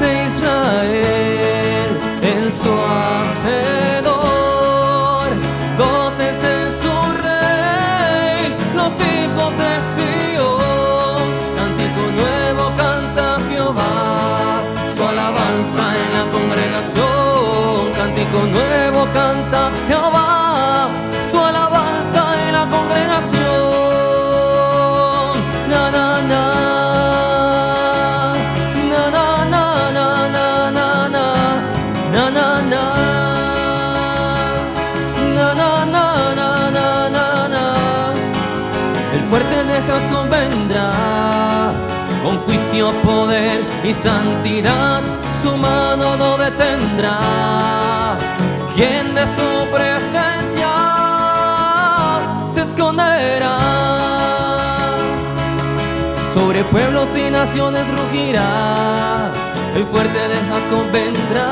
Israel en su Hacedor, gócense en su Rey, los hijos de Sion. Cántico nuevo canta Jehová, su alabanza en la congregación. Cántico nuevo canta Jehová, su alabanza en la congregación. Na na na. El fuerte de Jacob vendrá, con juicio, poder y santidad, su mano no detendrá. Quien de su presencia se esconderá. Sobre pueblos y naciones rugirá, el fuerte de Jacob vendrá.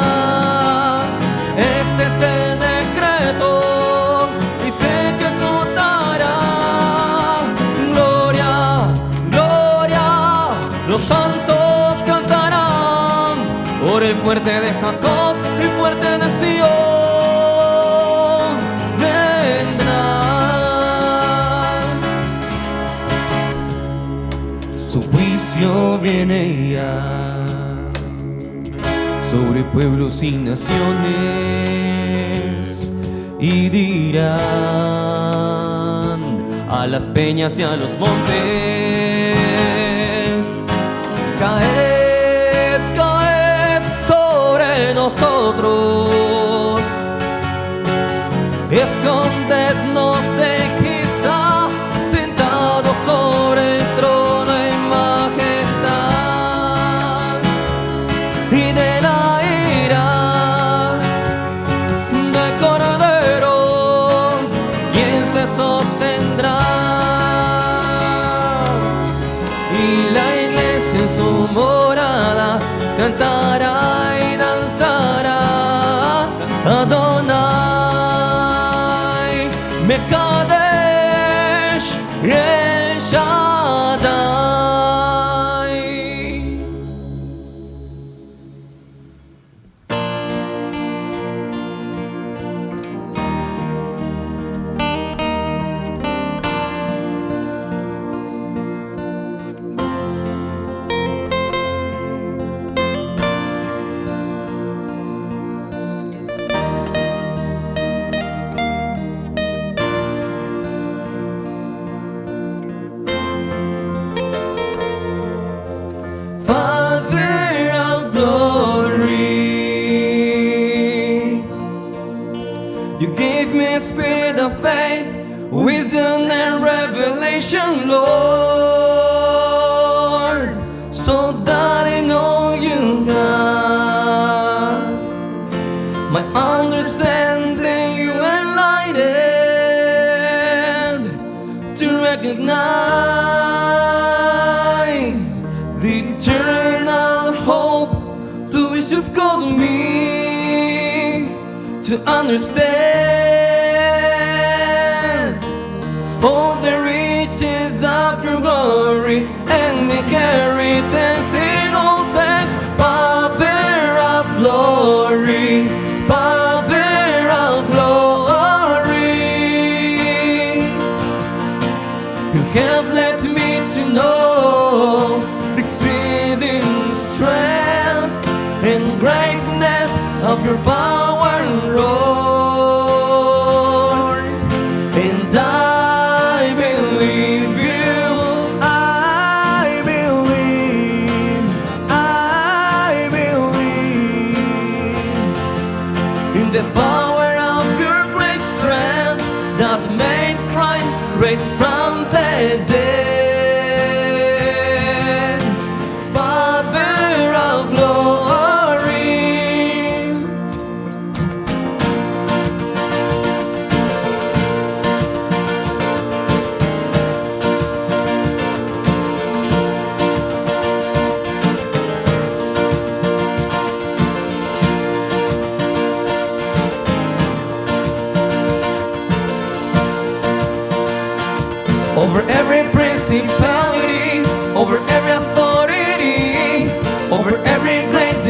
Este es el decreto y se ejecutará. Gloria, gloria, los santos cantarán por el fuerte de Jacob, el fuerte de Sion vendrá. Su juicio viene ya sobre pueblos y naciones, y dirán a las peñas y a los montes: caed, caed sobre nosotros, escondednos de que está sentado sobre el trono en majestad, y de la ira del Cordero, quien se sostendrá. Y la iglesia en su morada cantará y danzará. Adonai Mekadesh El Shaddai. Father of glory, you gave me a spirit of faith, wisdom and revelation, Lord, so that I know you, God. My understanding you enlightened to recognize the eternal hope to which you've called me to understand all the riches of your glory and the inheritance in all saints. Father of glory, Father of glory, you have led me to know the exceeding strength and greatness of your power, Lord. And I believe you, I believe in the power of your great strength that made Christ raise from the dead. Father of glory, over every principality, over every authority, over every great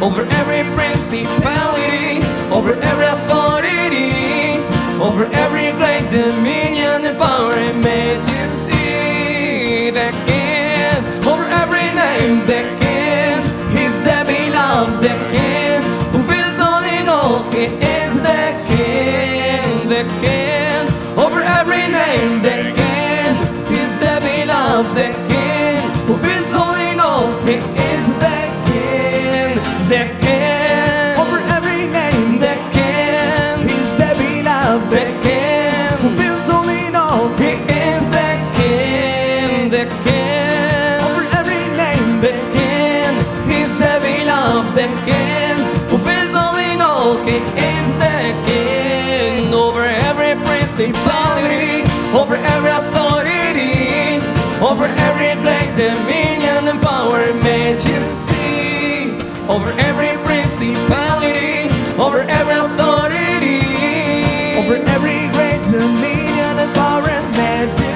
over every principality, over every authority, over every great dominion and power and majesty. The King, over every name, the King, He's the beloved, the King, who fills all in all. He is the King, the King, over every name, the King, He's the beloved, the King, who fills all in all. He is the King, the King, Over every name, the King, He's the beloved, the King, who fills all in all. He is the King, the King, Over every name, the King, He's the beloved, the King, who fills all in all. He is the King, over every principality, over every authority, over every great dominion and power and majesty, over every principality, over every authority, over every great dominion and power and majesty.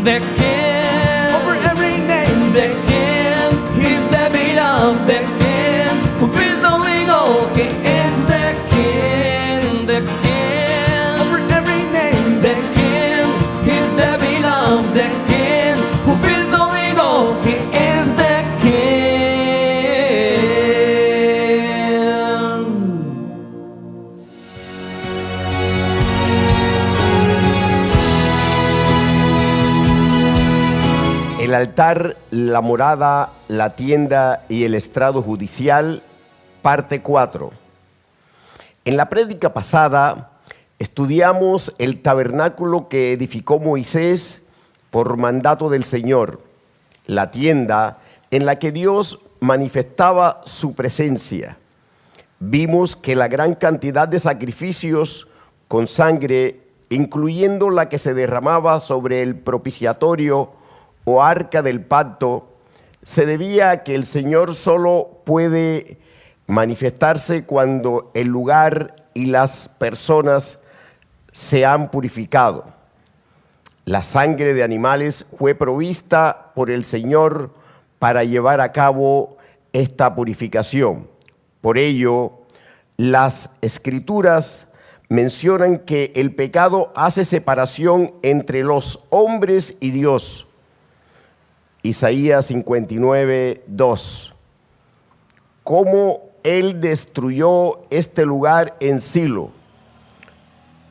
the King, Over every name, the King, He's the beloved, the King, who fills all in all. He is the King, the King, over every name, the King, He's the beloved, the King, who fills all in all. He is the King. El altar, la morada, la tienda y el estrado judicial, parte 4. En la prédica pasada estudiamos el tabernáculo que edificó Moisés por mandato del Señor, la tienda en la que Dios manifestaba su presencia. Vimos que la gran cantidad de sacrificios con sangre, incluyendo la que se derramaba sobre el propiciatorio o arca del pacto, se debía a que el Señor solo puede manifestarse cuando el lugar y las personas se han purificado. La sangre de animales fue provista por el Señor para llevar a cabo esta purificación. Por ello, las Escrituras mencionan que el pecado hace separación entre los hombres y Dios. Isaías 59, 2. Cómo Él destruyó este lugar en Silo.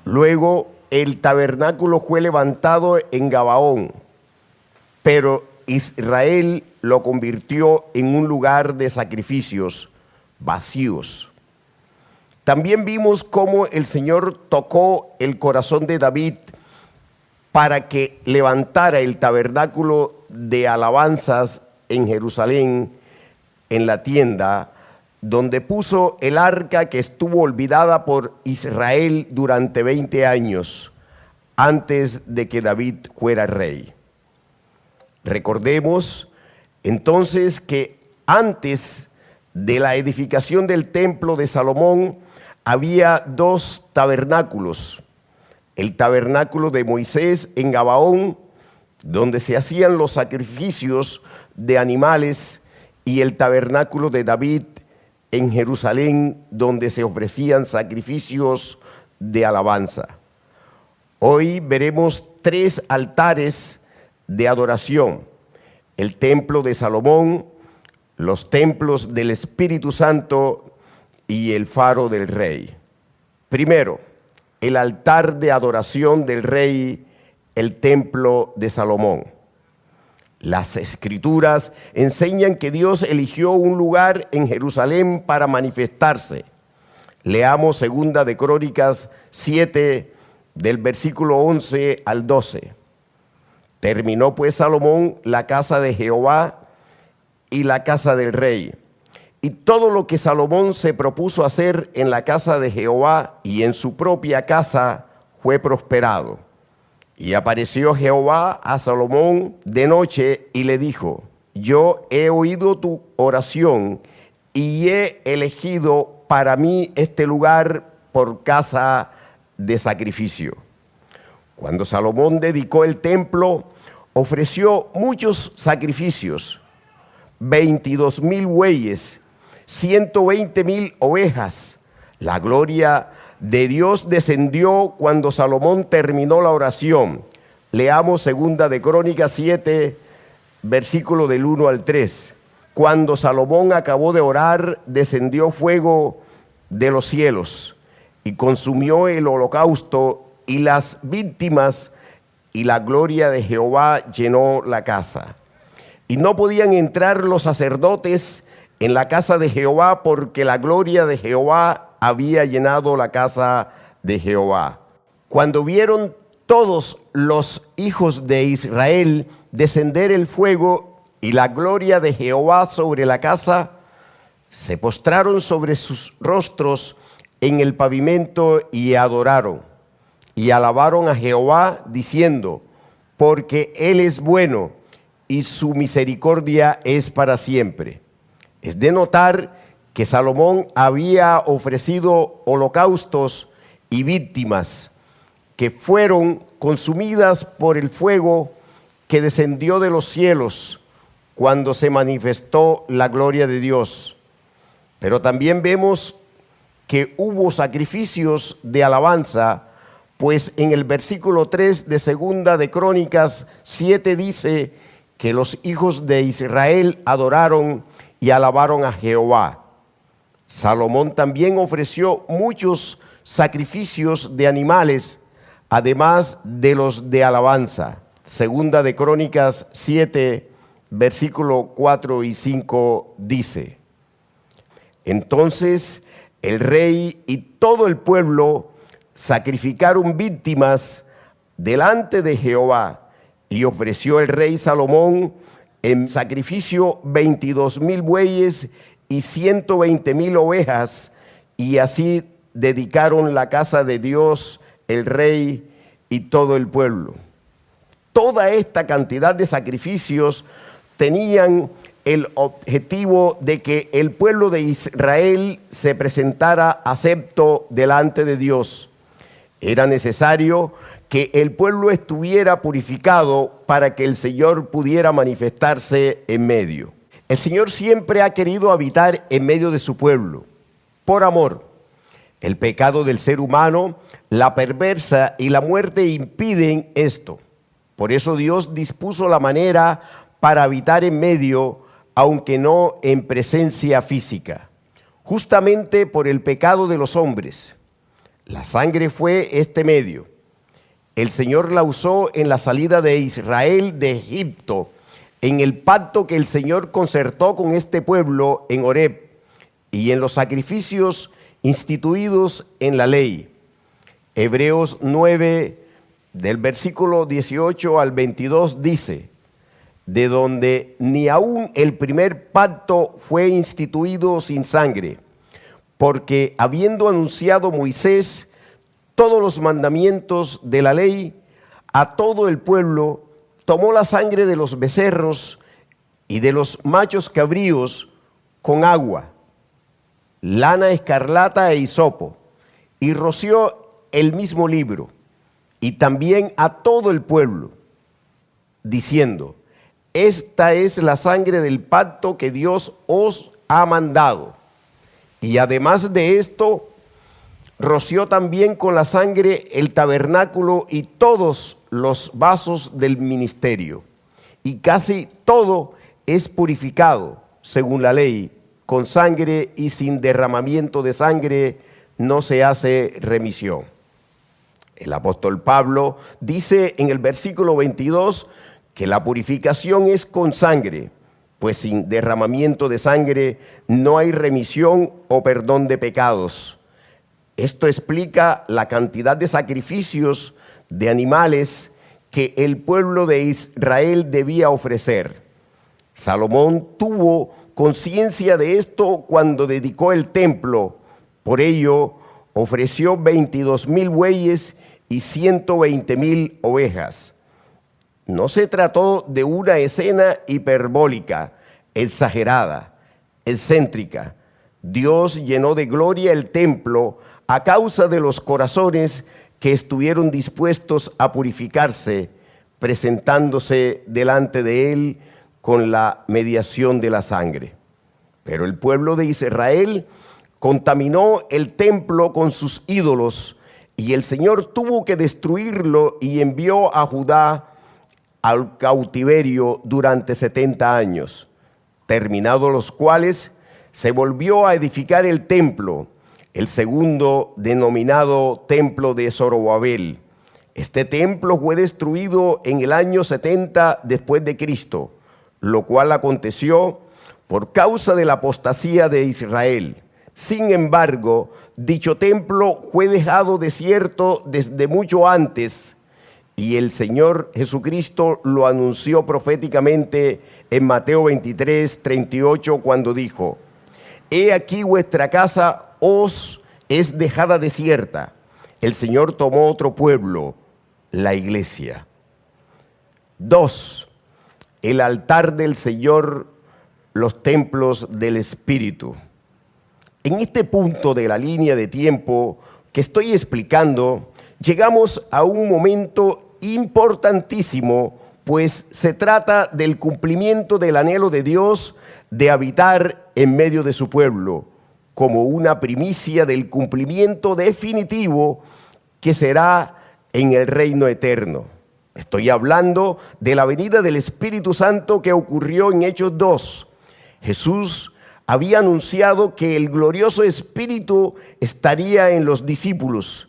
Luego el tabernáculo fue levantado en Gabaón, pero Israel lo convirtió en un lugar de sacrificios vacíos. También vimos cómo el Señor tocó el corazón de David para que levantara el tabernáculo de alabanzas en Jerusalén, en la tienda, donde puso el arca que estuvo olvidada por Israel durante 20 años, antes de que David fuera rey. Recordemos entonces que antes de la edificación del templo de Salomón había dos tabernáculos: el tabernáculo de Moisés en Gabaón, donde se hacían los sacrificios de animales, y el tabernáculo de David en Jerusalén, donde se ofrecían sacrificios de alabanza. Hoy veremos tres altares de adoración: el templo de Salomón, los templos del Espíritu Santo y el faro del rey. Primero, el altar de adoración del rey, el templo de Salomón. Las Escrituras enseñan que Dios eligió un lugar en Jerusalén para manifestarse. Leamos 2 de Crónicas 7, del versículo 11 al 12. Terminó pues Salomón la casa de Jehová y la casa del rey, y todo lo que Salomón se propuso hacer en la casa de Jehová y en su propia casa fue prosperado. Y apareció Jehová a Salomón de noche y le dijo: yo he oído tu oración y he elegido para mí este lugar por casa de sacrificio. Cuando Salomón dedicó el templo, ofreció muchos sacrificios: 22,000 bueyes, 120,000 ovejas. La gloria de Dios descendió cuando Salomón terminó la oración. Leamos 2 de Crónicas 7, versículo del 1 al 3. Cuando Salomón acabó de orar, descendió fuego de los cielos y consumió el holocausto y las víctimas, y la gloria de Jehová llenó la casa. Y no podían entrar los sacerdotes en la casa de Jehová, porque la gloria de Jehová había llenado la casa de Jehová. Cuando vieron todos los hijos de Israel descender el fuego y la gloria de Jehová sobre la casa, se postraron sobre sus rostros en el pavimento y adoraron y alabaron a Jehová diciendo: porque Él es bueno y su misericordia es para siempre. Es de notar que Salomón había ofrecido holocaustos y víctimas que fueron consumidas por el fuego que descendió de los cielos cuando se manifestó la gloria de Dios. Pero también vemos que hubo sacrificios de alabanza, pues en el versículo 3 de 2 de Crónicas 7 dice que los hijos de Israel adoraron y alabaron a Jehová. Salomón también ofreció muchos sacrificios de animales, además de los de alabanza. 2 de Crónicas 7, versículo 4 y 5 dice: entonces el rey y todo el pueblo sacrificaron víctimas delante de Jehová, y ofreció el rey Salomón en sacrificio 22,000 bueyes y 120,000 ovejas, y así dedicaron la casa de Dios el rey y todo el pueblo. Toda esta cantidad de sacrificios tenían el objetivo de que el pueblo de Israel se presentara acepto delante de Dios. Era necesario que el pueblo estuviera purificado para que el Señor pudiera manifestarse en medio. El Señor siempre ha querido habitar en medio de su pueblo, por amor. El pecado del ser humano, la perversa y la muerte impiden esto. Por eso Dios dispuso la manera para habitar en medio, aunque no en presencia física. Justamente por el pecado de los hombres. La sangre fue este medio. El Señor la usó en la salida de Israel de Egipto, en el pacto que el Señor concertó con este pueblo en Horeb y en los sacrificios instituidos en la ley. Hebreos 9, del versículo 18 al 22 dice: de donde ni aun el primer pacto fue instituido sin sangre, porque habiendo anunciado Moisés todos los mandamientos de la ley a todo el pueblo, tomó la sangre de los becerros y de los machos cabríos con agua, lana escarlata e hisopo, y roció el mismo libro, y también a todo el pueblo, diciendo: esta es la sangre del pacto que Dios os ha mandado. Y además de esto, roció también con la sangre el tabernáculo y todos los vasos del ministerio. Y casi todo es purificado, según la ley, con sangre, y sin derramamiento de sangre no se hace remisión. El apóstol Pablo dice en el versículo 22 que la purificación es con sangre, pues sin derramamiento de sangre no hay remisión o perdón de pecados. Esto explica la cantidad de sacrificios de animales que el pueblo de Israel debía ofrecer. Salomón tuvo conciencia de esto cuando dedicó el templo. Por ello, ofreció 22,000 bueyes y 120,000 ovejas. No se trató de una escena hiperbólica, exagerada, excéntrica. Dios llenó de gloria el templo a causa de los corazones que estuvieron dispuestos a purificarse, presentándose delante de Él con la mediación de la sangre. Pero el pueblo de Israel contaminó el templo con sus ídolos, y el Señor tuvo que destruirlo y envió a Judá al cautiverio durante 70 años, terminados los cuales se volvió a edificar el templo, el segundo denominado templo de Zorobabel. Este templo fue destruido en el año 70 después de Cristo, lo cual aconteció por causa de la apostasía de Israel. Sin embargo, dicho templo fue dejado desierto desde mucho antes, y el Señor Jesucristo lo anunció proféticamente en Mateo 23, 38, cuando dijo: He aquí vuestra casa os es dejada desierta. El Señor tomó otro pueblo, la iglesia. 2. El altar del Señor, los templos del Espíritu. En este punto de la línea de tiempo que estoy explicando, llegamos a un momento importantísimo, pues se trata del cumplimiento del anhelo de Dios de habitar en medio de su pueblo, como una primicia del cumplimiento definitivo que será en el reino eterno. Estoy hablando de la venida del Espíritu Santo que ocurrió en Hechos 2. Jesús había anunciado que el glorioso Espíritu estaría en los discípulos.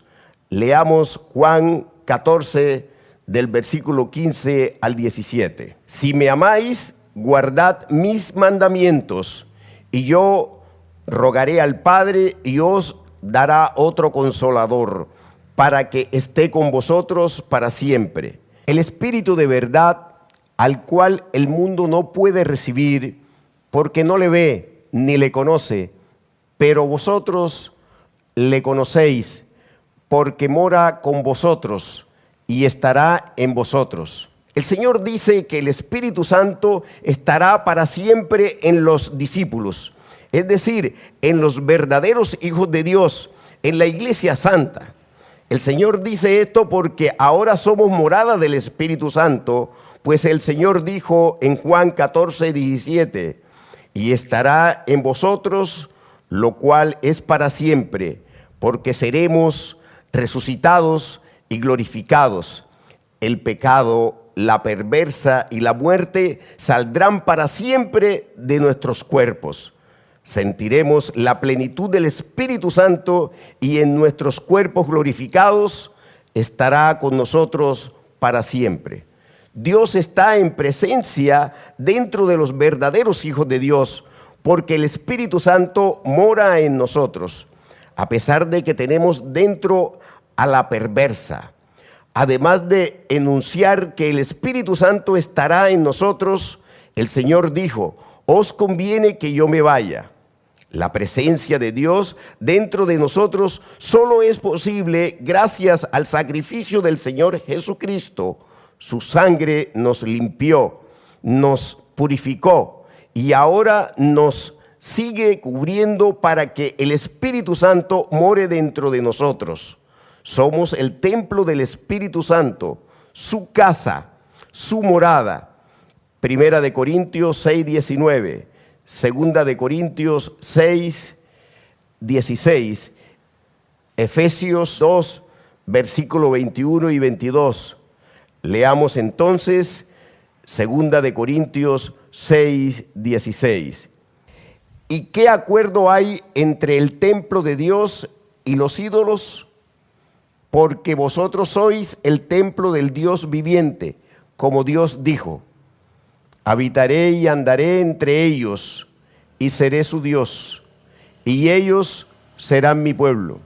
Leamos Juan 14, del versículo 15 al 17. Si me amáis, guardad mis mandamientos, y yo rogaré al Padre y os dará otro consolador, para que esté con vosotros para siempre. El Espíritu de verdad, al cual el mundo no puede recibir, porque no le ve ni le conoce, pero vosotros le conocéis, porque mora con vosotros y estará en vosotros. El Señor dice que el Espíritu Santo estará para siempre en los discípulos, es decir, en los verdaderos hijos de Dios, en la iglesia santa. El Señor dice esto porque ahora somos morada del Espíritu Santo, pues el Señor dijo en Juan 14, 17, y estará en vosotros, lo cual es para siempre, porque seremos resucitados y glorificados. El pecado, la perversa y la muerte saldrán para siempre de nuestros cuerpos. Sentiremos la plenitud del Espíritu Santo y en nuestros cuerpos glorificados estará con nosotros para siempre. Dios está en presencia dentro de los verdaderos hijos de Dios, porque el Espíritu Santo mora en nosotros, a pesar de que tenemos dentro a la perversa. Además de enunciar que el Espíritu Santo estará en nosotros, el Señor dijo: os conviene que yo me vaya. La presencia de Dios dentro de nosotros solo es posible gracias al sacrificio del Señor Jesucristo. Su sangre nos limpió, nos purificó y ahora nos sigue cubriendo para que el Espíritu Santo more dentro de nosotros. Somos el templo del Espíritu Santo, su casa, su morada. Primera de Corintios 6, 19. Segunda de Corintios 6, 16. Efesios 2, versículo 21 y 22. Leamos entonces Segunda de Corintios 6, 16. ¿Y qué acuerdo hay entre el templo de Dios y los ídolos? Porque vosotros sois el templo del Dios viviente, como Dios dijo: habitaré y andaré entre ellos, y seré su Dios, y ellos serán mi pueblo.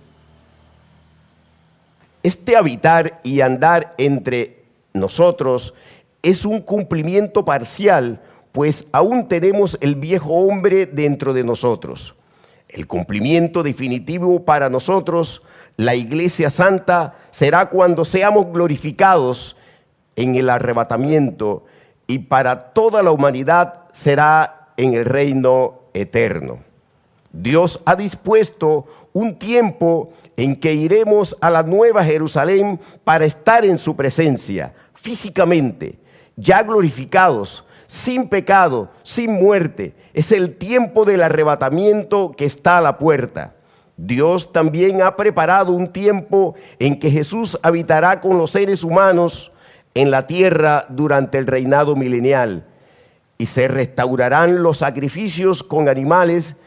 Este habitar y andar entre nosotros es un cumplimiento parcial, pues aún tenemos el viejo hombre dentro de nosotros. El cumplimiento definitivo para nosotros, la iglesia santa, será cuando seamos glorificados en el arrebatamiento, y para toda la humanidad será en el reino eterno. Dios ha dispuesto un tiempo en que iremos a la Nueva Jerusalén para estar en su presencia, físicamente, ya glorificados, sin pecado, sin muerte. Es el tiempo del arrebatamiento que está a la puerta. Dios también ha preparado un tiempo en que Jesús habitará con los seres humanos en la tierra durante el reinado milenial, y se restaurarán los sacrificios con animales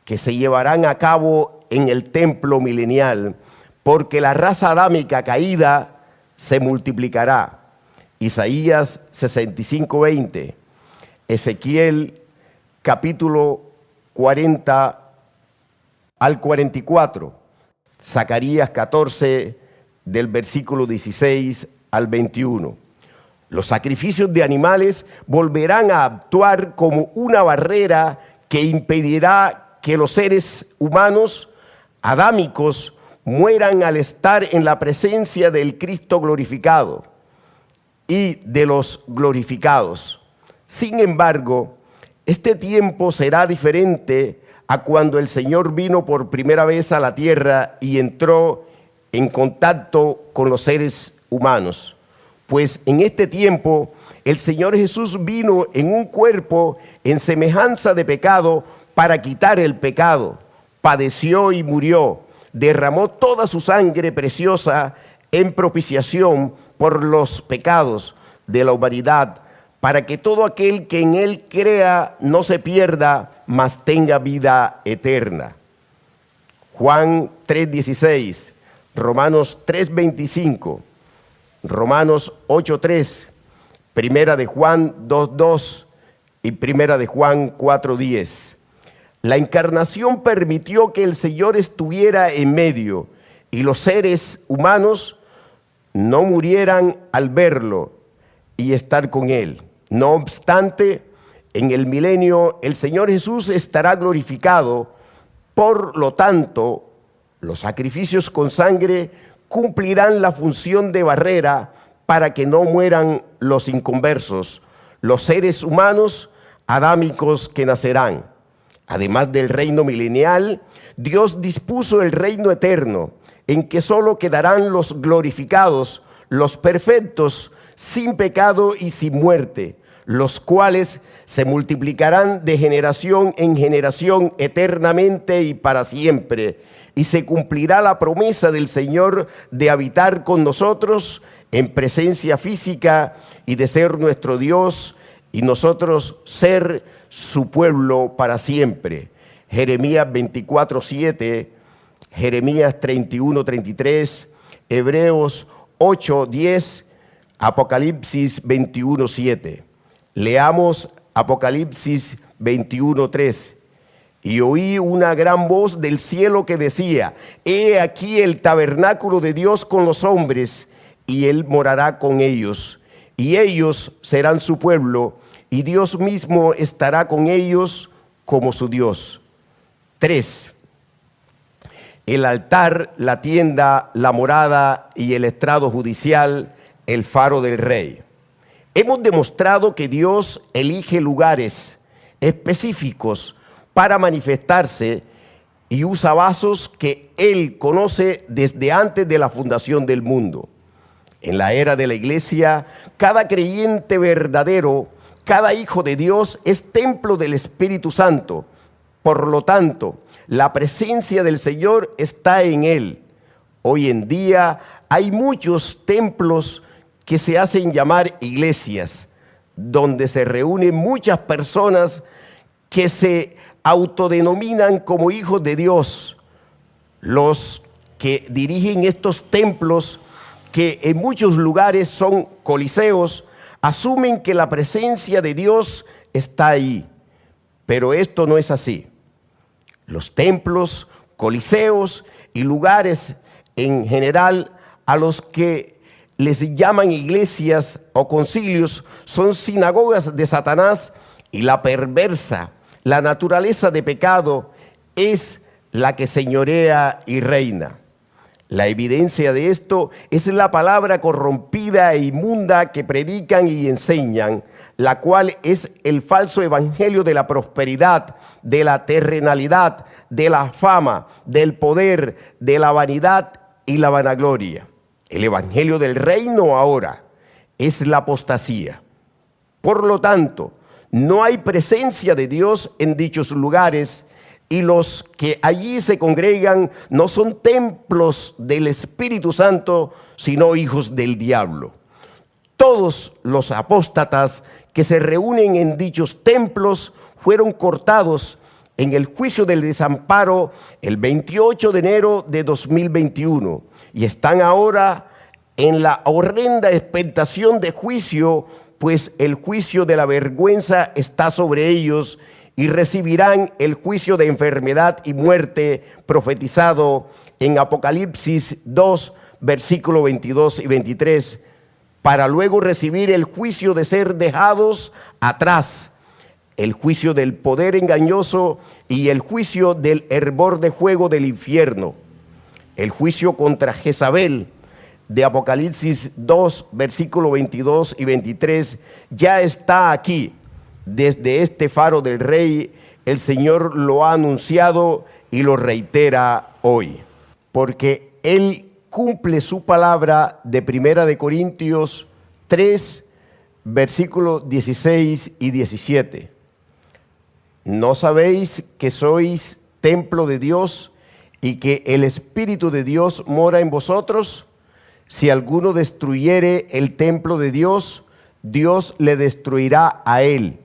que se llevarán a cabo en el templo milenial, porque la raza adámica caída se multiplicará. Isaías 65:20, Ezequiel capítulo 40 al 44, Zacarías 14 del versículo 16 al 21. Los sacrificios de animales volverán a actuar como una barrera que impedirá que los seres humanos adámicos mueran al estar en la presencia del Cristo glorificado y de los glorificados. Sin embargo, este tiempo será diferente a cuando el Señor vino por primera vez a la tierra y entró en contacto con los seres humanos. Pues en este tiempo el Señor Jesús vino en un cuerpo en semejanza de pecado para quitar el pecado. Padeció y murió, derramó toda su sangre preciosa en propiciación por los pecados de la humanidad, para que todo aquel que en él crea no se pierda, mas tenga vida eterna. Juan 3:16, Romanos 3:25, Romanos 8:3, Primera de Juan 2:2 y Primera de Juan 4:10. La encarnación permitió que el Señor estuviera en medio y los seres humanos no murieran al verlo y estar con él. No obstante, en el milenio el Señor Jesús estará glorificado. Por lo tanto, los sacrificios con sangre cumplirán la función de barrera para que no mueran los inconversos, los seres humanos adámicos que nacerán. Además del reino milenial, Dios dispuso el reino eterno, en que solo quedarán los glorificados, los perfectos, sin pecado y sin muerte, los cuales se multiplicarán de generación en generación eternamente y para siempre. Y se cumplirá la promesa del Señor de habitar con nosotros en presencia física y de ser nuestro Dios y nosotros ser su pueblo para siempre. Jeremías 24:7, Jeremías 31:33, Hebreos 8:10, Apocalipsis 21:7. Leamos Apocalipsis 21:3. Y oí una gran voz del cielo que decía: he aquí el tabernáculo de Dios con los hombres, y él morará con ellos, y ellos serán su pueblo, y Dios mismo estará con ellos como su Dios. 3. El altar, la tienda, la morada y el estrado judicial, el faro del rey. Hemos demostrado que Dios elige lugares específicos para manifestarse y usa vasos que Él conoce desde antes de la fundación del mundo. En la era de la iglesia, cada creyente verdadero, cada hijo de Dios es templo del Espíritu Santo. Por lo tanto, la presencia del Señor está en él. Hoy en día hay muchos templos que se hacen llamar iglesias, donde se reúnen muchas personas que se autodenominan como hijos de Dios. Los que dirigen estos templos, que en muchos lugares son coliseos, asumen que la presencia de Dios está ahí. Pero esto no es así. Los templos, coliseos y lugares en general a los que les llaman iglesias o concilios son sinagogas de Satanás, y la perversa, la naturaleza de pecado es la que señorea y reina. La evidencia de esto es la palabra corrompida e inmunda que predican y enseñan, la cual es el falso evangelio de la prosperidad, de la terrenalidad, de la fama, del poder, de la vanidad y la vanagloria. El evangelio del reino ahora es la apostasía. Por lo tanto, No hay presencia de Dios en dichos lugares, y los que allí se congregan no son templos del Espíritu Santo, sino hijos del diablo. Todos los apóstatas que se reúnen en dichos templos fueron cortados en el juicio del desamparo el 28 de enero de 2021 y están ahora en la horrenda expectación de juicio, pues el juicio de la vergüenza está sobre ellos y recibirán el juicio de enfermedad y muerte profetizado en Apocalipsis 2, versículos 22 y 23, para luego recibir el juicio de ser dejados atrás, el juicio del poder engañoso y el juicio del hervor de fuego del infierno, el juicio contra Jezabel de Apocalipsis 2, versículos 22 y 23, ya está aquí. Desde este faro del Rey, el Señor lo ha anunciado y lo reitera hoy, porque Él cumple su palabra de Primera de Corintios 3, versículos 16 y 17. ¿No sabéis que sois templo de Dios y que el Espíritu de Dios mora en vosotros? Si alguno destruyere el templo de Dios, Dios le destruirá a él,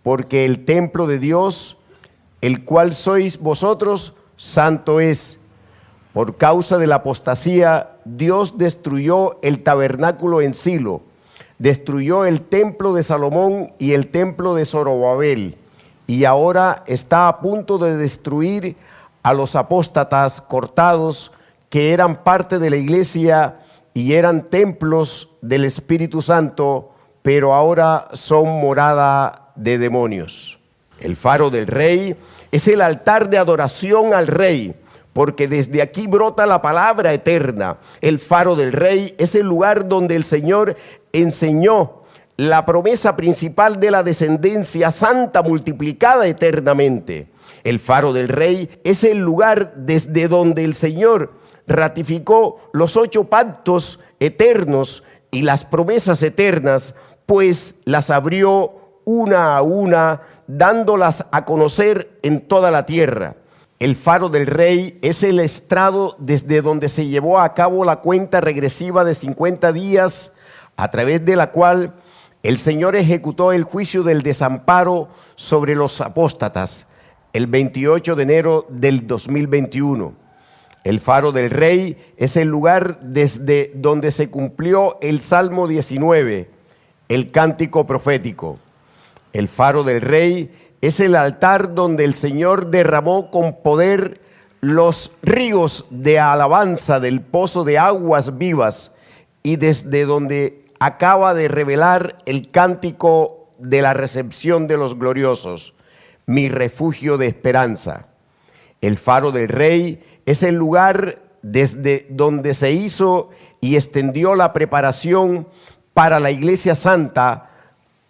porque el templo de Dios, el cual sois vosotros, santo es. Por causa de la apostasía, Dios destruyó el tabernáculo en Silo, destruyó el templo de Salomón y el templo de Zorobabel, y ahora está a punto de destruir a los apóstatas cortados que eran parte de la iglesia y eran templos del Espíritu Santo, pero ahora son morada de demonios. El faro del Rey es el altar de adoración al Rey, porque desde aquí brota la palabra eterna. El faro del Rey es el lugar donde el Señor enseñó la promesa principal de la descendencia santa multiplicada eternamente. El faro del Rey es el lugar desde donde el Señor ratificó los 8 pactos eternos y las promesas eternas, pues las abrió una a una, dándolas a conocer en toda la tierra. El faro del Rey es el estrado desde donde se llevó a cabo la cuenta regresiva de 50 días, a través de la cual el Señor ejecutó el juicio del desamparo sobre los apóstatas el 28 de enero del 2021. El faro del Rey es el lugar desde donde se cumplió el Salmo 19, el cántico profético. El faro del Rey es el altar donde el Señor derramó con poder los ríos de alabanza del pozo de aguas vivas y desde donde acaba de revelar el cántico de la recepción de los gloriosos, mi refugio de esperanza. El faro del Rey es el lugar desde donde se hizo y extendió la preparación para la Iglesia Santa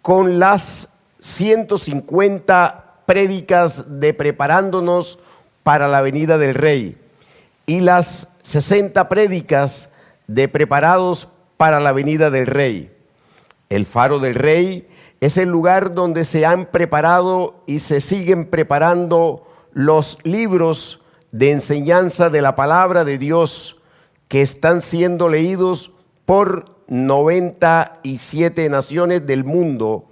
con las 150 prédicas de preparándonos para la venida del Rey y las 60 prédicas de preparados para la venida del Rey. El faro del Rey es el lugar donde se han preparado y se siguen preparando los libros de enseñanza de la palabra de Dios que están siendo leídos por 97 naciones del mundo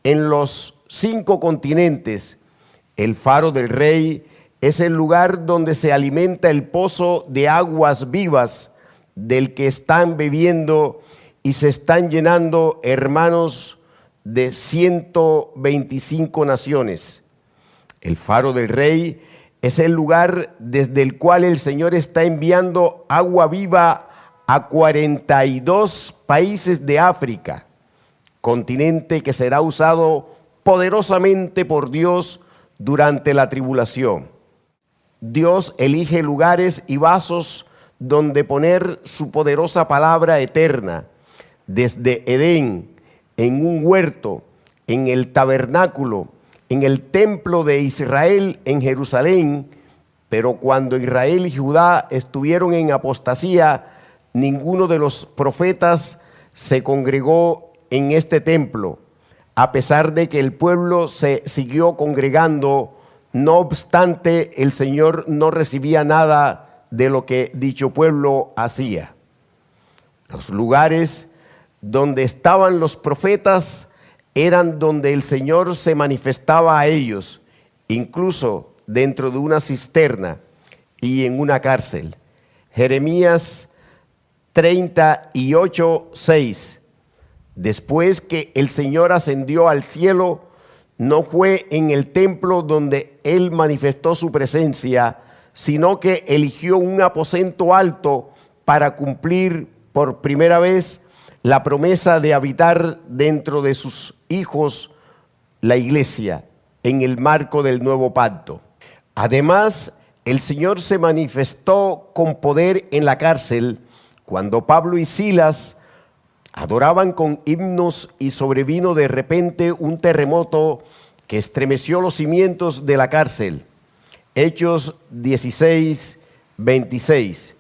en los 5 continentes. El faro del Rey es el lugar donde se alimenta el pozo de aguas vivas del que están bebiendo y se están llenando hermanos de 125 naciones. El faro del Rey es el lugar desde el cual el Señor está enviando agua viva a 42 países de África, continente que será usado poderosamente por Dios durante la tribulación. Dios elige lugares y vasos donde poner su poderosa palabra eterna, desde Edén, en un huerto, en el tabernáculo, en el templo de Israel en Jerusalén. Pero cuando Israel y Judá estuvieron en apostasía, ninguno de los profetas se congregó en este templo. a pesar de que el pueblo se siguió congregando. No obstante, el Señor no recibía nada de lo que dicho pueblo hacía. Los lugares donde estaban los profetas eran donde el Señor se manifestaba a ellos, incluso dentro de una cisterna y en una cárcel. Jeremías 38:6. Después que el Señor ascendió al cielo, no fue en el templo donde Él manifestó su presencia, sino que eligió un aposento alto para cumplir por primera vez la promesa de habitar dentro de sus hijos, la iglesia, en el marco del nuevo pacto. Además, el Señor se manifestó con poder en la cárcel cuando Pablo y Silas adoraban con himnos y sobrevino de repente un terremoto que estremeció los cimientos de la cárcel. Hechos 16:26.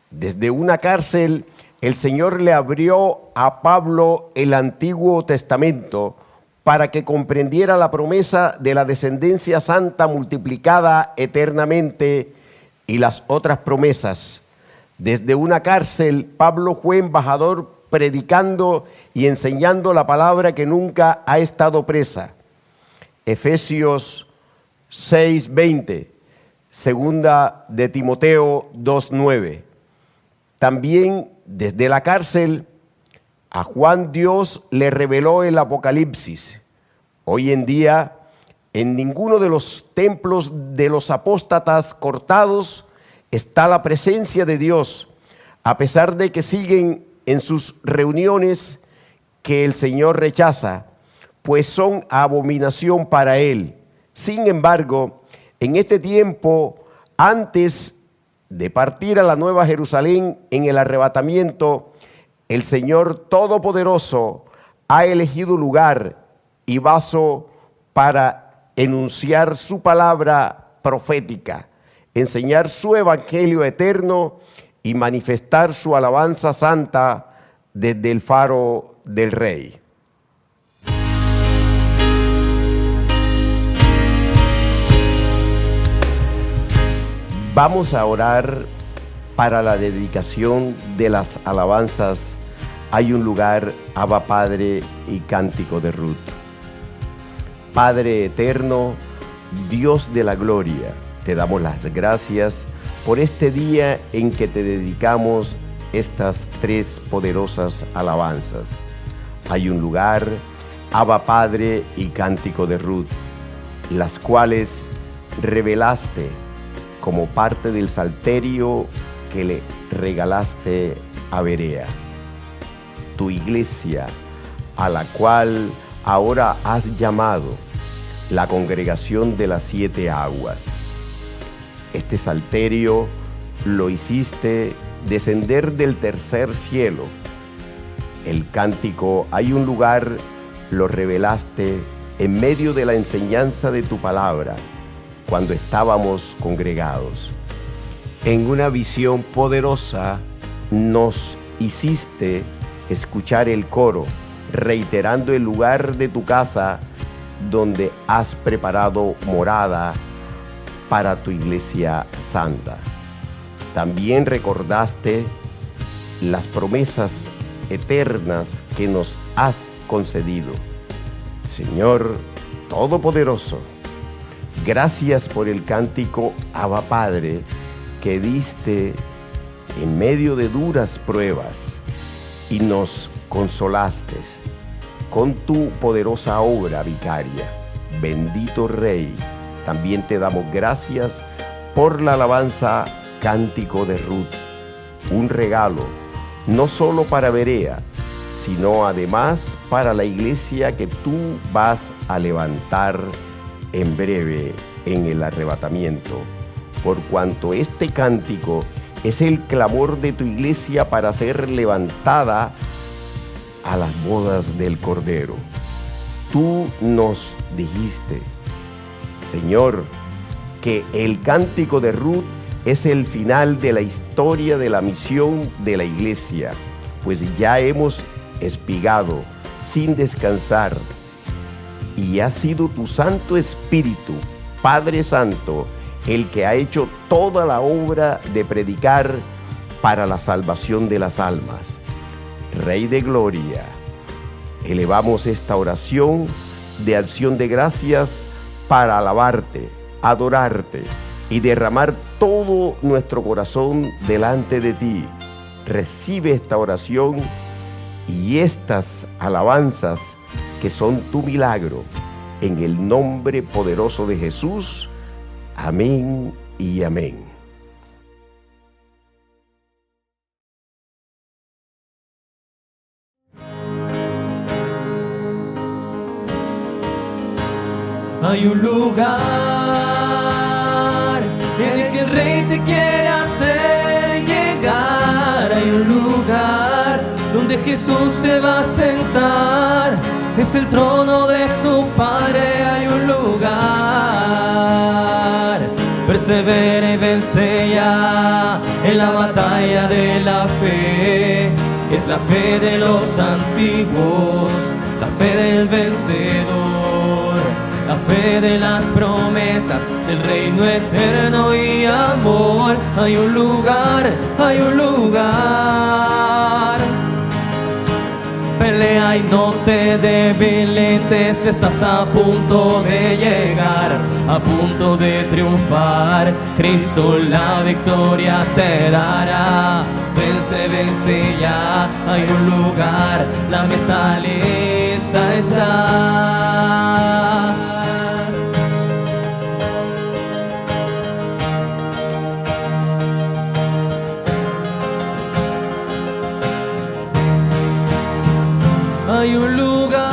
Desde una cárcel, el Señor le abrió a Pablo el Antiguo Testamento para que comprendiera la promesa de la descendencia santa multiplicada eternamente y las otras promesas. Desde una cárcel, Pablo fue embajador predicando y enseñando la palabra que nunca ha estado presa. Efesios 6:20, segunda de Timoteo 2:9. También desde la cárcel a Juan Dios le reveló el Apocalipsis. Hoy en día, en ninguno de los templos de los apóstatas cortados está la presencia de Dios, a pesar de que siguen en sus reuniones que el Señor rechaza, pues son abominación para Él. Sin embargo, en este tiempo, antes de partir a la Nueva Jerusalén en el arrebatamiento, el Señor Todopoderoso ha elegido lugar y vaso para enunciar su palabra profética, enseñar su evangelio eterno y manifestar su alabanza santa desde el faro del Rey. Vamos a orar para la dedicación de las alabanzas. Hay un lugar, Abba Padre y Cántico de Ruth. Padre eterno, Dios de la gloria, te damos las gracias por este día en que te dedicamos estas tres poderosas alabanzas. Hay un lugar, Abba Padre y Cántico de Ruth, las cuales revelaste como parte del salterio que le regalaste a Berea, tu iglesia, a la cual ahora has llamado la congregación de las 7 aguas. Este salterio lo hiciste descender del tercer cielo. El cántico, hay un lugar, lo revelaste en medio de la enseñanza de tu palabra, cuando estábamos congregados. En una visión poderosa nos hiciste escuchar el coro, reiterando el lugar de tu casa donde has preparado morada para tu iglesia santa. También recordaste las promesas eternas que nos has concedido. Señor Todopoderoso, gracias por el cántico Abba Padre que diste en medio de duras pruebas y nos consolaste con tu poderosa obra vicaria. Bendito Rey, también te damos gracias por la alabanza Cántico de Ruth, un regalo no solo para Berea, sino además para la iglesia que tú vas a levantar en breve en el arrebatamiento, por cuanto este cántico es el clamor de tu iglesia para ser levantada a las bodas del Cordero. Tú nos dijiste, Señor, que el cántico de Ruth es el final de la historia de la misión de la iglesia, pues ya hemos espigado sin descansar y ha sido tu Santo Espíritu, Padre Santo, el que ha hecho toda la obra de predicar para la salvación de las almas. Rey de gloria, elevamos esta oración de acción de gracias para alabarte, adorarte y derramar todo nuestro corazón delante de ti. Recibe esta oración y estas alabanzas que son tu milagro, en el nombre poderoso de Jesús. Amén y amén. Hay un lugar en el que el Rey te quiere hacer llegar. Hay un lugar donde Jesús te va a sentar. Es el trono de su Padre. Hay un lugar. Persevera y vence ya en la batalla de la fe. Es la fe de los antiguos, la fe del vencedor, la fe de las promesas del reino eterno y amor. Hay un lugar, hay un lugar. Pelea y no te debilites, estás a punto de llegar, a punto de triunfar. Cristo la victoria te dará. Vence, vence ya, hay un lugar, la mesa lista está. Hay un lugar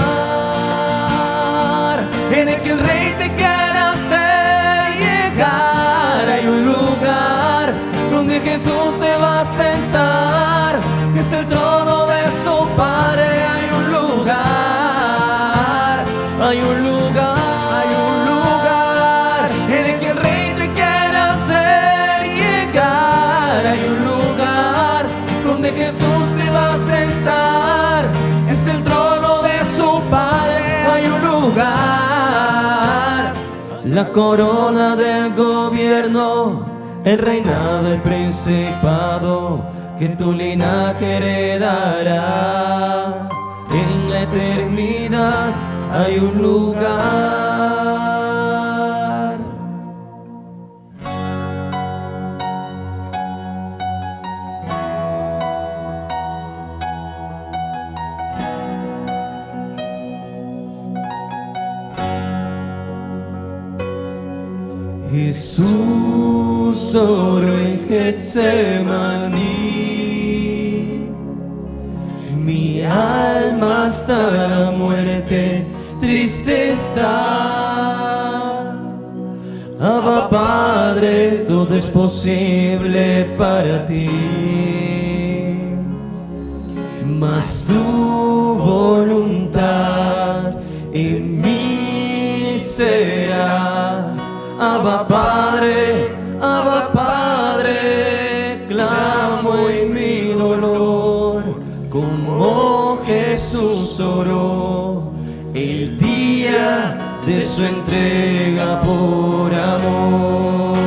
en el que el Rey te quiere hacer llegar. Hay un lugar donde Jesús te va a sentar. Es el trono de su Padre. Hay un lugar, hay un lugar, hay un lugar en el que el Rey te quiere hacer llegar. Hay un lugar donde Jesús te va a sentar. Es el trono de su Padre. Hay un lugar. La corona del gobierno, el reinado, el principado que tu linaje heredará. En la eternidad hay un lugar. Jesús oró en Getsemaní, mi alma hasta la muerte triste está. Abba Padre, todo es posible para ti, mas tu voluntad en mí será. Abba Padre, clamo en mi dolor, como Jesús oró el día de su entrega por amor.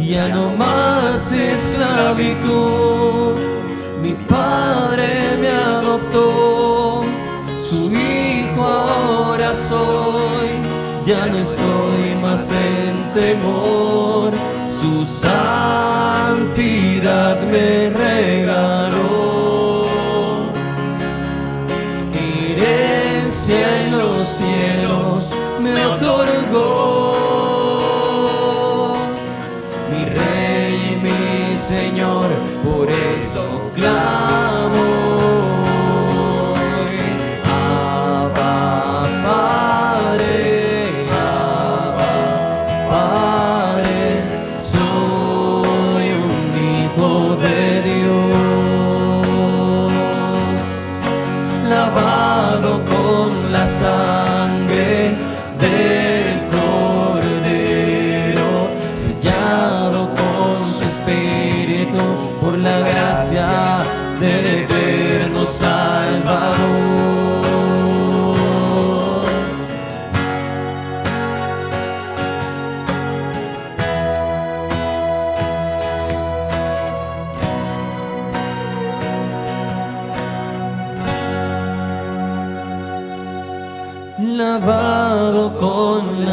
Ya no más esclavitud, mi Padre me adoptó, su hijo ahora soy. Ya no estoy más en temor, su santidad me regaló. Herencia en los cielos me otorgó, mi Rey y mi Señor, por eso clamo. Lavado con la sangre del Cordero.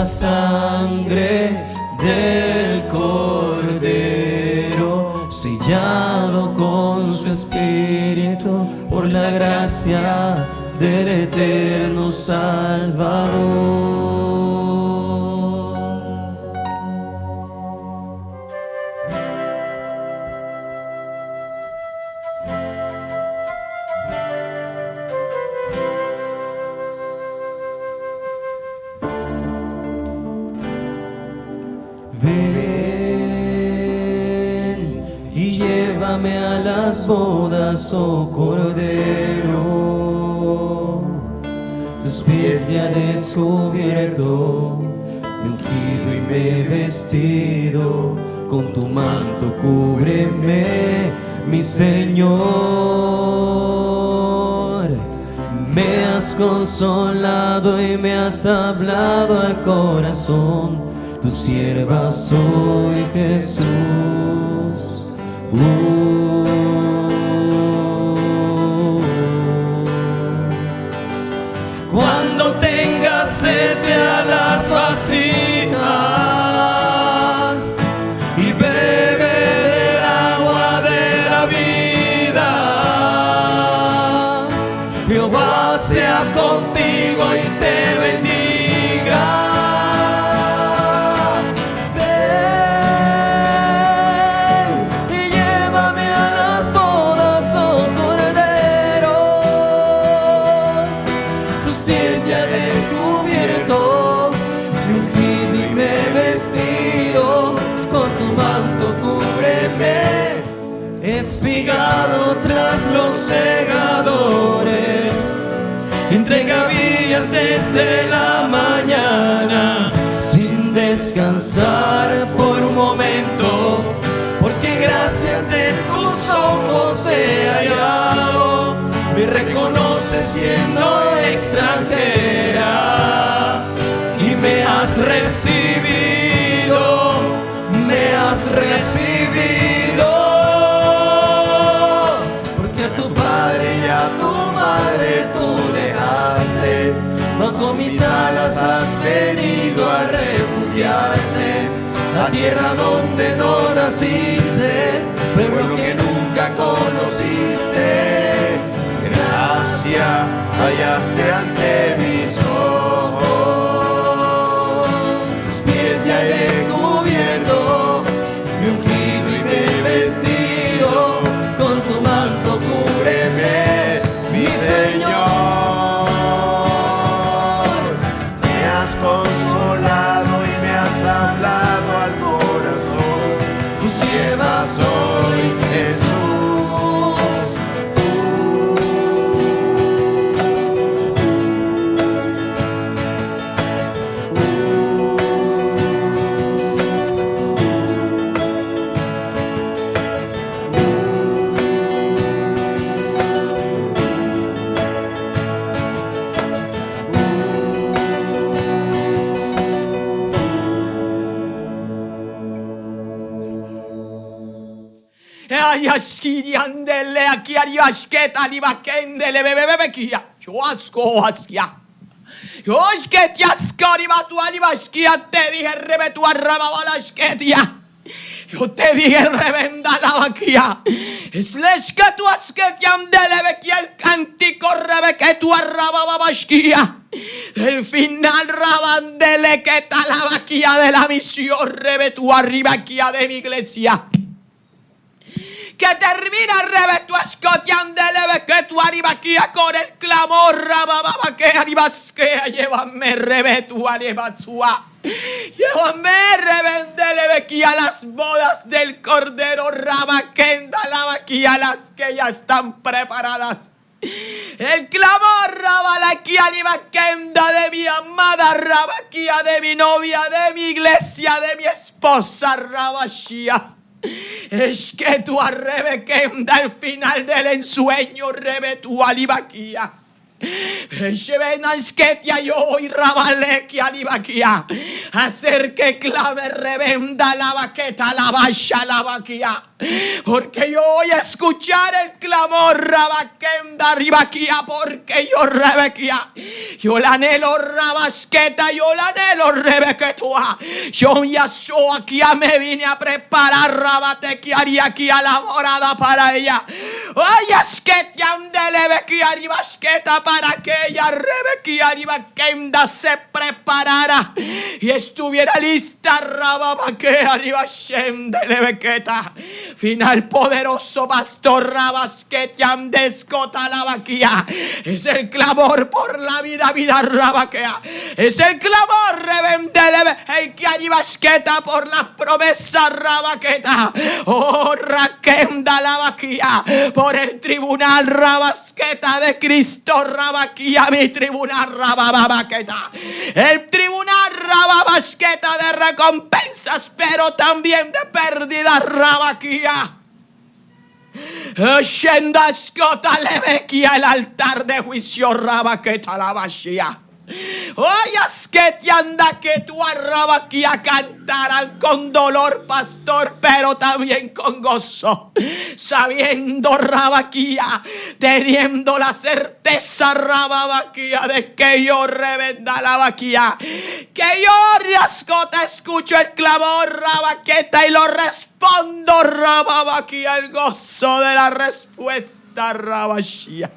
sangre del Cordero, sellado con su espíritu por la gracia del eterno Salvador. Ven y llévame a las bodas, oh Cordero. Tus pies ya descubierto, me ungido y me he vestido, con tu manto cúbreme, mi Señor. Me has consolado y me has hablado al corazón. Tu sierva soy, Jesús. Cuando tengas sed a las vasijas y bebe del agua de la vida, Jehová sea contigo y te bendiga. Espigado tras los segadores, entre gavillas desde la mañana, sin descansar por un momento, porque gracia ante tus ojos he hallado. Me reconoces siendo extranjera y me has recibido, me has recibido. Y a tu madre tú dejaste, bajo mis alas has venido a refugiarte, a tierra donde no naciste, pueblo que nunca conociste. Gracia hallaste ante mis ojos, tus pies ya he descubierto, me ungido y me he vestido, con tu manto cúbreme, mi Señor. Me has consolado y me has hablado al corazón. Tu sierva soy, Jesús. Ayashkiriandele akiariashketani bakendele bebebekia. Joasko askia. Joshket yaskari batuani baskia te dije rebetu arrababalashketia. Yo te dije revenda la vaquia. Es que tú asketiandele bekia el cántico rebequetu arrabababashkia. El final rabandele que ta la vaquia de la misión rebetu arribaquia de mi iglesia. Que termina rebetu ascotiandele que tu aribaquía con el clamor rabababa que aribasquea. Llévame rebetu aribatsua. Llévame rebendele bequía las bodas del Cordero rabaquenda la vaquía las que ya están preparadas. El clamor rabalaquía aribaquenda de mi amada rabaquía, de mi novia, de mi iglesia, de mi esposa rabashia. Es que tu arrebequenda al final del ensueño rebetu alibaquía. Shebenasketia yo y rabalekia libakia. Hacer que clave revenda la baqueta, la basha, la baquia. Porque yo voy a escuchar el clamor rabaquenda ribaquia. Porque yo rebequia. Yo la anhelo rabasqueta, yo la anhelo rebequetua. Yo Yahshua aquí me vine a preparar rabatequiaria aquí a la morada para ella. Ay, es que te andele bequia ribasqueta para que ella rebequia ribaquenda se preparara y estuviera lista rababaquea ribashendele bequeta. Final poderoso pastor rabasquetia andescota la vaquia. Es el clamor por la vida rabaquea. Es el clamor revendele bequia por las promesas rabaqueta. Oh, raquenda la vaquia. Por el tribunal rabasqueta de Cristo rabaquia. Mi tribunal rababaqueta. El tribunal rababasqueta de recompensas, pero también de pérdidas rabaquia. Shendascota lebequia, el altar de juicio rabaqueta la vacía. Oyas que te anda que tu arrabaquía cantarán con dolor, pastor, pero también con gozo, sabiendo rabaquía, teniendo la certeza rababaquía de que yo revenda la vaquía, que yo riascota escucho el clamor rabaqueta y lo respondo rababaquía, el gozo de la respuesta rabachía.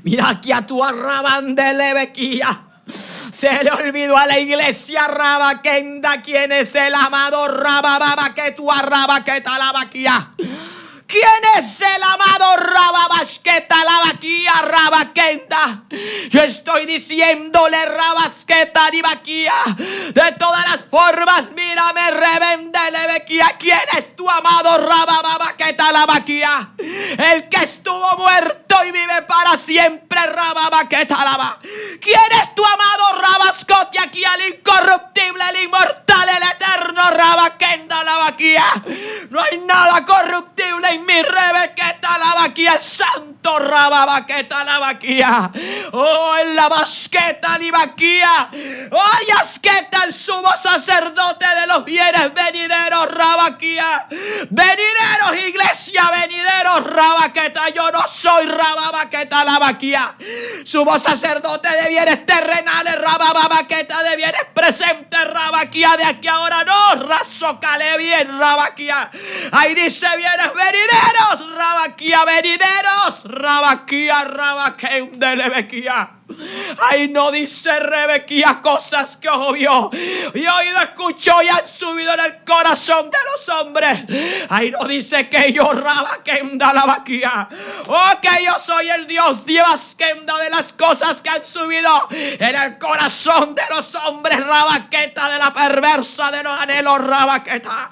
Mira aquí a tu arrabandele bequía. Se le olvidó a la iglesia rabaquenda quién es el amado rababaquetu arrabaqueta la vaquía. ¿Quién es el amado rababasqueta la vaquía rabaquenda? Yo estoy diciéndole rabasqueta ni vaquía. De todas las formas, mírame, revendele bequía. ¿Quién es tu amado rababaqueta la vaquía? El que estuvo muerto y vive para siempre, rababaqueta la va. ¿Quién es tu amado rabascote aquí, el incorruptible, el inmortal, el eterno rabaquenda la vaquía? No hay nada corruptible en mi rebequeta la vaquía, el santo rababaqueta la vaquía. Oh, en la basqueta ni vaquía. Oh, yasqueta, el sumo sacerdote de los bienes venideros rabaquía. Venideros, iglesia, venideros rabaqueta. Yo no soy rababaqueta la vaquía. Sumo sacerdote de bienes terrenales, rababaqueta de bienes presentes, rabaquía. De aquí ahora no, razocale bien, rabaquía. Ahí dice bienes venideros, rabaquía, venideros, rabaquía, rabaquendele bequía. Ahí no dice Rebequía cosas que obvio y oído escuchó y han subido en el corazón de los hombres. Ahí no dice que yo rabaquenda la vaquía, o que yo soy el Dios divasquenda de las cosas que han subido en el corazón de los hombres. Rabaqueta de la perversa de los anhelos rabaqueta.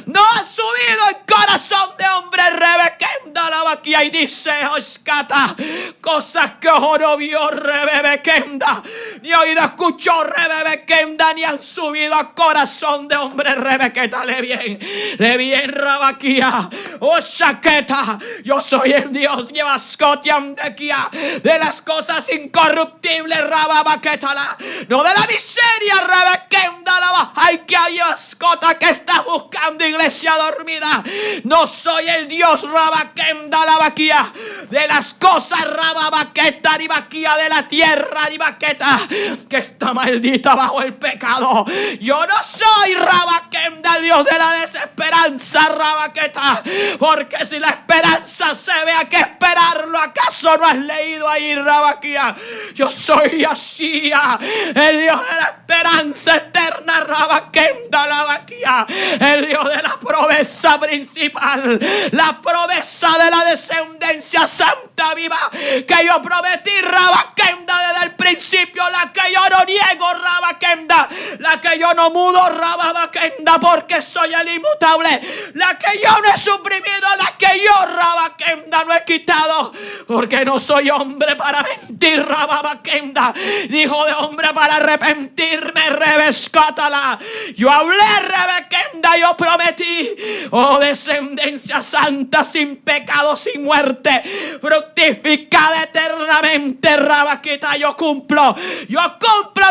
No han subido el corazón de hombres rebequenda la vaquía. Y dice Oscata cosas que ojo no vio Rebequenda, ni oído escuchó Rebequenda, ni han subido al corazón de hombre Rebequeta. Le bien rabaquía, o saqueta. Yo soy el Dios llevascotiandequia de las cosas incorruptibles rababaqueta, no de la miseria Rebequenda la. Hay que hay mascota que está buscando iglesia dormida. No soy el Dios rabaquenda la vaquía de las cosas rababaqueta ni vaquía de la tierra ni vaqueta que está maldita bajo el pecado. Yo no soy rabaquenda, el Dios de la desesperanza rabaqueta, porque si la esperanza se ve hay que esperarlo. ¿Acaso no has leído ahí rabaquía? Yo soy Yashia, el Dios de la esperanza eterna rabaquenda la vaquía, el Dios de la promesa principal, la promesa de la descendencia santa viva que yo prometí rabaquenda desde el principio, la que yo no niego rabaquenda, la que yo no mudo rabaquenda porque soy el inmutable, la que yo no he suprimido, la que yo rabaquenda no he quitado, porque no soy hombre para mentir rabaquenda, dijo de hombre para arrepentirme rebescátala. Yo hablé rebequenda, yo prometí Oh descendencia santa, sin pecado, sin muerte, fructificada eternamente, Rabaquita. Yo cumplo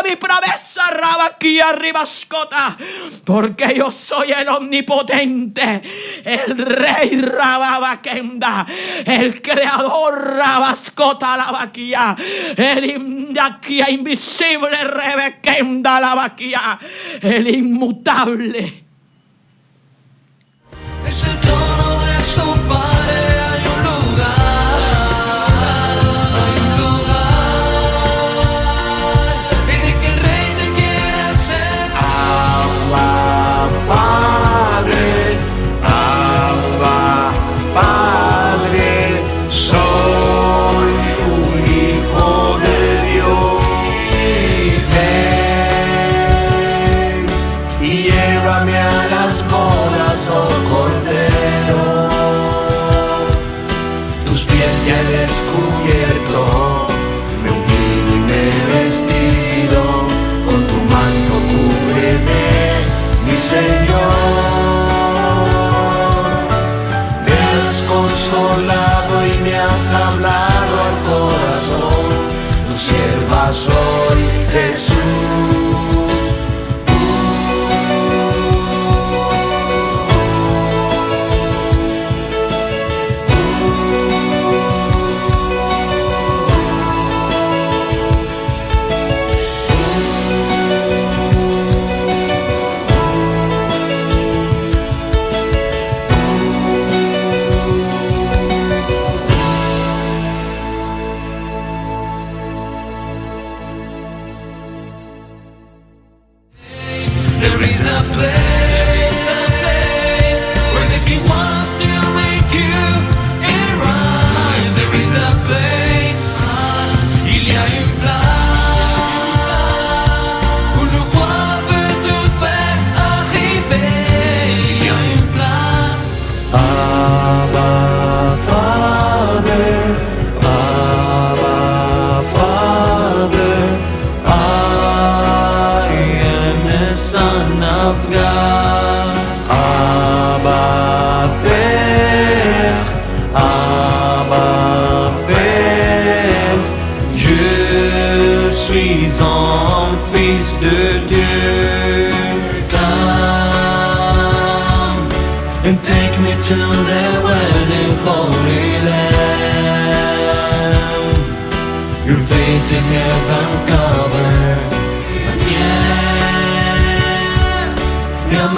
mi promesa, Rabaquía, arriba escota, porque yo soy el omnipotente, el rey Rababaquenda, el creador Rabascota, la vaquía, el indaquía invisible, Rebequenda, la vaquía, el inmutable. Es el trono de su Padre, hay un lugar en el que el Rey te quiere hacer. Abba, Padre, soy un hijo de Dios. Ven y llévame a las bodas, oh Cordero. Tus pies ya he descubierto, me ungido y me he vestido, con tu manto cúbreme, mi Señor. Me has consolado y me has hablado al corazón, tu sierva soy, Jesús. There is a place where the King wants to make you right. There is a place, il y a une place, où le roi veut te faire arriver. Il y a une place. Abba, Father, Abba, Father, I am the Son of God. Abba, Père, je suis un fils de Dieu. Come and take me to the wedding holy land. Your fate to heaven covered. Yeah, yeah,